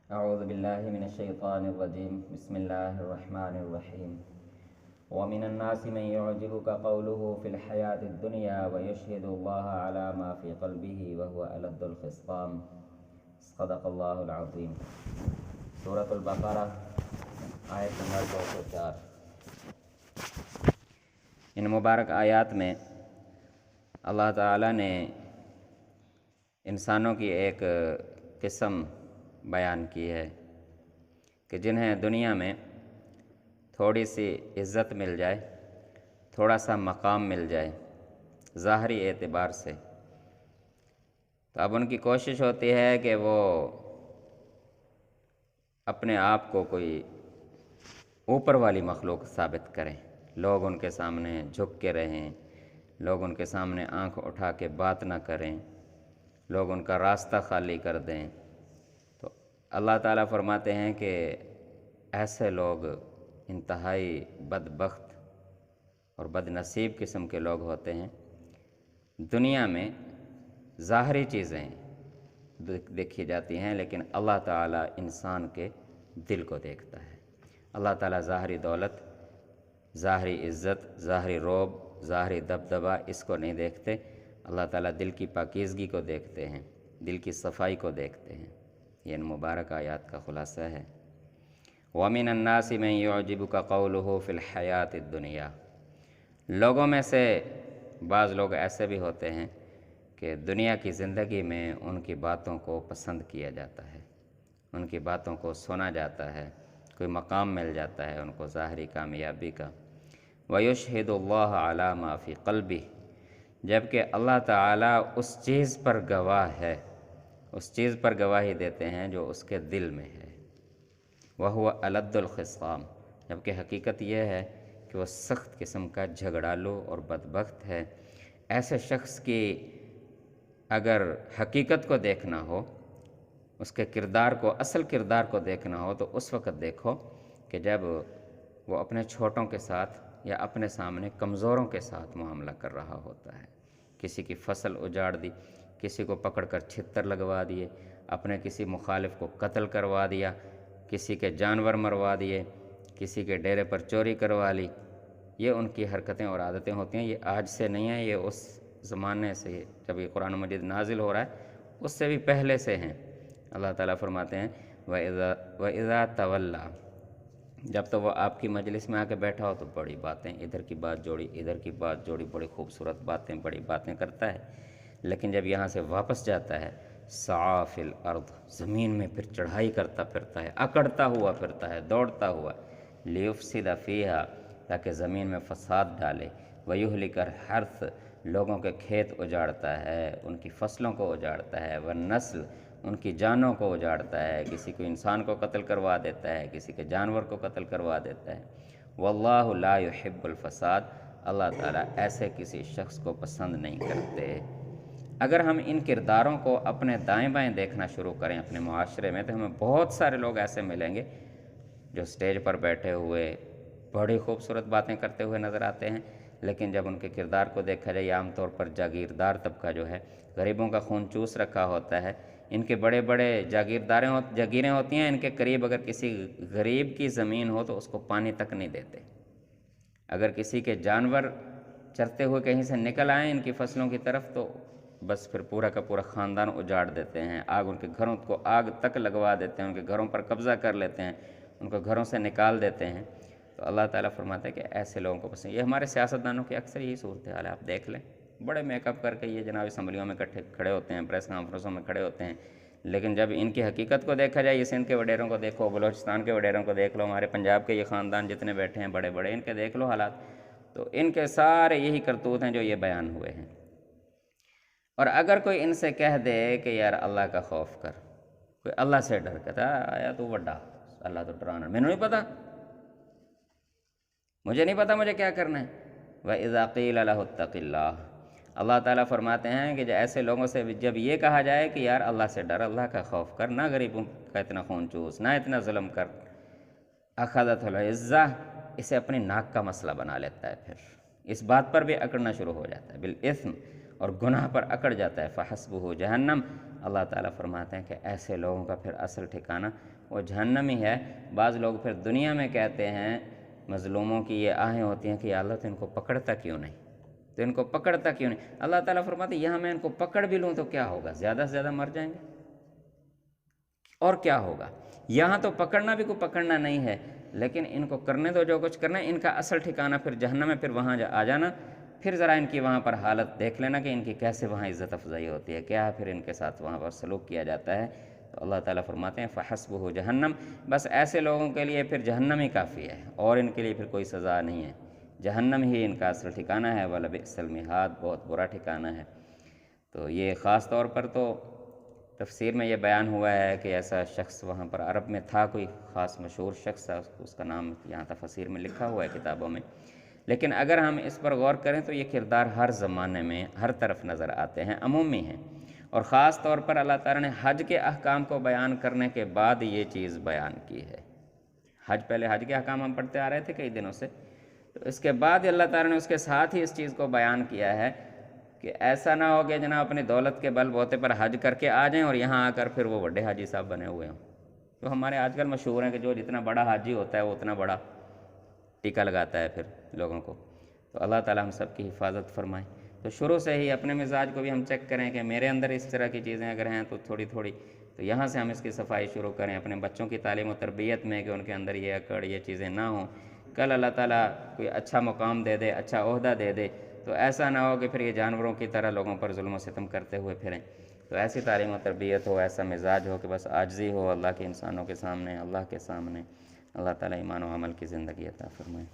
أعوذ بالله من الشيطان الرجيم بسم الله الرحمن الرحيم ومن الناس من يعجبك قوله في الحياة الدنيا ويشهد الله على ما في قلبه وهو ألد الخصام صدق الله العظيم سورة البقرہ آیت نمبر 204۔ ان مبارک آیات میں اللہ تعالیٰ نے انسانوں کی ایک قسم بیان کی ہے کہ جنہیں دنیا میں تھوڑی سی عزت مل جائے، تھوڑا سا مقام مل جائے ظاہری اعتبار سے، تو اب ان کی کوشش ہوتی ہے کہ وہ اپنے آپ کو کوئی اوپر والی مخلوق ثابت کریں، لوگ ان کے سامنے جھک کے رہیں، لوگ ان کے سامنے آنکھ اٹھا کے بات نہ کریں، لوگ ان کا راستہ خالی کر دیں۔ تو اللہ تعالیٰ فرماتے ہیں کہ ایسے لوگ انتہائی بدبخت اور بد نصیب قسم کے لوگ ہوتے ہیں۔ دنیا میں ظاہری چیزیں دیکھی جاتی ہیں لیکن اللہ تعالیٰ انسان کے دل کو دیکھتا ہے۔ اللہ تعالیٰ ظاہری دولت، ظاہری عزت، ظاہری روب، ظاہری دبدبہ اس کو نہیں دیکھتے، اللہ تعالیٰ دل کی پاکیزگی کو دیکھتے ہیں، دل کی صفائی کو دیکھتے ہیں۔ یہ ان مبارک آیات کا خلاصہ ہے۔ وَمِنَ النَّاسِ مَن يُعْجِبُكَ قَوْلُهُ فِي الْحَيَاةِ الدُّنْيَا، لوگوں میں سے بعض لوگ ایسے بھی ہوتے ہیں کہ دنیا کی زندگی میں ان کی باتوں کو پسند کیا جاتا ہے، ان کی باتوں کو سنا جاتا ہے، کوئی مقام مل جاتا ہے ان کو ظاہری کامیابی کا۔ وَيُشْهِدُ اللَّهَ عَلَى مَا فِي قَلْبِهِ، جبکہ اللہ تعالیٰ اس چیز پر گواہ ہے، اس چیز پر گواہی دیتے ہیں جو اس کے دل میں ہے۔ وَهُوَ أَلَدُّ الْخِصَامِ، جبکہ حقیقت یہ ہے کہ وہ سخت قسم کا جھگڑالو اور بدبخت ہے۔ ایسے شخص کی اگر حقیقت کو دیکھنا ہو، اس کے کردار کو، اصل کردار کو دیکھنا ہو، تو اس وقت دیکھو کہ جب وہ اپنے چھوٹوں کے ساتھ یا اپنے سامنے کمزوروں کے ساتھ معاملہ کر رہا ہوتا ہے۔ کسی کی فصل اجاڑ دی، کسی کو پکڑ کر چھتر لگوا دیے، اپنے کسی مخالف کو قتل کروا دیا، کسی کے جانور مروا دیے، کسی کے ڈیرے پر چوری کروا لی، یہ ان کی حرکتیں اور عادتیں ہوتی ہیں۔ یہ آج سے نہیں ہیں، یہ اس زمانے سے جب یہ قرآن مجید نازل ہو رہا ہے اس سے بھی پہلے سے ہیں۔ اللہ تعالیٰ فرماتے ہیں وَإِذَا تَوَلَّى، جب تو وہ آپ کی مجلس میں آ کے بیٹھا ہو تو بڑی باتیں، ادھر کی بات جوڑی، ادھر کی بات جوڑی، بڑی خوبصورت باتیں، بڑی باتیں کرتا ہے، لیکن جب یہاں سے واپس جاتا ہے سعیٰ فی الارض، زمین میں پھر چڑھائی کرتا پھرتا ہے، اکڑتا ہوا پھرتا ہے، دوڑتا ہوا، لیفسد فیہا، تاکہ زمین میں فساد ڈالے، ویہلک الحرث، لوگوں کے کھیت اجاڑتا ہے، ان کی فصلوں کو اجاڑتا ہے، والنسل، ان کی جانوں کو اجاڑتا ہے، کسی کو انسان کو قتل کروا دیتا ہے، کسی کے جانور کو قتل کروا دیتا ہے۔ واللہ لا يحب الفساد، اللہ تعالیٰ ایسے کسی شخص کو پسند نہیں کرتے۔ اگر ہم ان کرداروں کو اپنے دائیں بائیں دیکھنا شروع کریں اپنے معاشرے میں، تو ہمیں بہت سارے لوگ ایسے ملیں گے جو سٹیج پر بیٹھے ہوئے بڑی خوبصورت باتیں کرتے ہوئے نظر آتے ہیں، لیکن جب ان کے کردار کو دیکھا جائے، عام طور پر جاگیردار طبقہ جو ہے، غریبوں کا خون چوس رکھا ہوتا ہے، ان کے بڑے بڑے جاگیریں ہوتی ہیں، ان کے قریب اگر کسی غریب کی زمین ہو تو اس کو پانی تک نہیں دیتے۔ اگر کسی کے جانور چرتے ہوئے کہیں سے نکل آئیں ان کی فصلوں کی طرف تو بس پھر پورا کا پورا خاندان اجاڑ دیتے ہیں، ان کے گھروں کو آگ تک لگوا دیتے ہیں، ان کے گھروں پر قبضہ کر لیتے ہیں، ان کو گھروں سے نکال دیتے ہیں۔ تو اللہ تعالیٰ فرماتا ہے کہ ایسے لوگوں کو پسند۔ یہ ہمارے سیاستدانوں کی اکثر یہی صورتحال ہے، آپ دیکھ لیں، بڑے میک اپ کر کے یہ جناب اسمبلیوں میں کھڑے ہوتے ہیں، پریس کانفرنسوں میں کھڑے ہوتے ہیں، لیکن جب ان کی حقیقت کو دیکھا جائے، یہ سندھ کے وڈیروں کو دیکھو، بلوچستان کے وڈیروں کو دیکھ لو، ہمارے پنجاب کے یہ خاندان جتنے بیٹھے ہیں بڑے بڑے، ان کے دیکھ لو حالات، تو ان کے سارے یہی کرتوت ہیں جو یہ بیان ہوئے ہیں۔ اور اگر کوئی ان سے کہہ دے کہ یار اللہ کا خوف کر، کوئی اللہ سے ڈر، کہتا آیا تو وڈا اللہ تو ڈرانا، میں نہیں پتا، مجھے نہیں پتا مجھے کیا کرنا ہے۔ وَإِذَا قِيلَ لَهُ اتَّقِ اللَّهَ، اللہ تعالیٰ فرماتے ہیں کہ ایسے لوگوں سے جب یہ کہا جائے کہ یار اللہ سے ڈر، اللہ کا خوف کر، نہ غریبوں کا اتنا خون چوس، نہ اتنا ظلم کر، أَخَذَتْهُ الْعِزَّةُ، اسے اپنی ناک کا مسئلہ بنا لیتا ہے، پھر اس بات پر بھی اکڑنا شروع ہو جاتا ہے، بالإثم، اور گناہ پر اکڑ جاتا ہے، فحسبہ جہنم، اللہ تعالیٰ فرماتے ہیں کہ ایسے لوگوں کا پھر اصل ٹھکانہ وہ جہنم ہی ہے۔ بعض لوگ پھر دنیا میں کہتے ہیں، مظلوموں کی یہ آہیں ہوتی ہیں کہ یا اللہ تو ان کو پکڑتا کیوں نہیں، تو ان کو پکڑتا کیوں نہیں۔ اللہ تعالیٰ فرماتے ہیں یہاں میں ان کو پکڑ بھی لوں تو کیا ہوگا، زیادہ سے زیادہ مر جائیں گے، اور کیا ہوگا۔ یہاں تو پکڑنا بھی کوئی پکڑنا نہیں ہے، لیکن ان کو کرنے دو جو کچھ کرنا ہے، ان کا اصل ٹھکانہ پھر جہنم ہے، پھر وہاں آ جانا، پھر ذرا ان کی وہاں پر حالت دیکھ لینا کہ ان کی کیسے وہاں عزت افزائی ہوتی ہے، کیا پھر ان کے ساتھ وہاں پر سلوک کیا جاتا ہے۔ تو اللہ تعالیٰ فرماتے ہیں فحسبہ جہنم، بس ایسے لوگوں کے لیے پھر جہنم ہی کافی ہے، اور ان کے لیے پھر کوئی سزا نہیں ہے، جہنم ہی ان کا اصل ٹھکانہ ہے، وَلَبِئْسَ الْمِہَادُ، بہت برا ٹھکانہ ہے۔ تو یہ خاص طور پر تو تفسیر میں یہ بیان ہوا ہے کہ ایسا شخص وہاں پر عرب میں تھا، کوئی خاص مشہور شخص تھا، اس کا نام یہاں تفسیر میں لکھا ہوا ہے کتابوں میں، لیکن اگر ہم اس پر غور کریں تو یہ کردار ہر زمانے میں ہر طرف نظر آتے ہیں، عمومی ہیں، اور خاص طور پر اللہ تعالیٰ نے حج کے احکام کو بیان کرنے کے بعد یہ چیز بیان کی ہے۔ پہلے حج کے احکام ہم پڑھتے آ رہے تھے کئی دنوں سے، تو اس کے بعد اللہ تعالیٰ نے اس کے ساتھ ہی اس چیز کو بیان کیا ہے کہ ایسا نہ ہو کہ جناب اپنی دولت کے بل بوتے پر حج کر کے آ جائیں اور یہاں آ کر پھر وہ بڑے حاجی صاحب بنے ہوئے ہوں۔ تو ہمارے آج کل مشہور ہیں کہ جو جتنا بڑا حاجی ہوتا ہے وہ اتنا بڑا ٹیکا لگاتا ہے پھر لوگوں کو۔ تو اللہ تعالیٰ ہم سب کی حفاظت فرمائے۔ تو شروع سے ہی اپنے مزاج کو بھی ہم چیک کریں کہ میرے اندر اس طرح کی چیزیں اگر ہیں تو تھوڑی تھوڑی، تو یہاں سے ہم اس کی صفائی شروع کریں، اپنے بچوں کی تعلیم و تربیت میں کہ ان کے اندر یہ اکڑ یہ چیزیں نہ ہوں۔ کل اللہ تعالیٰ کوئی اچھا مقام دے دے، اچھا عہدہ دے دے، تو ایسا نہ ہو کہ پھر یہ جانوروں کی طرح لوگوں پر ظلم و ستم کرتے ہوئے پھریں۔ تو ایسی تعلیم و تربیت ہو، ایسا مزاج ہو کہ بس عاجزی ہو اللہ کے، انسانوں کے سامنے، اللہ کے سامنے۔ اللہ تعالیٰ ایمان و عمل کی زندگی عطا فرمائے۔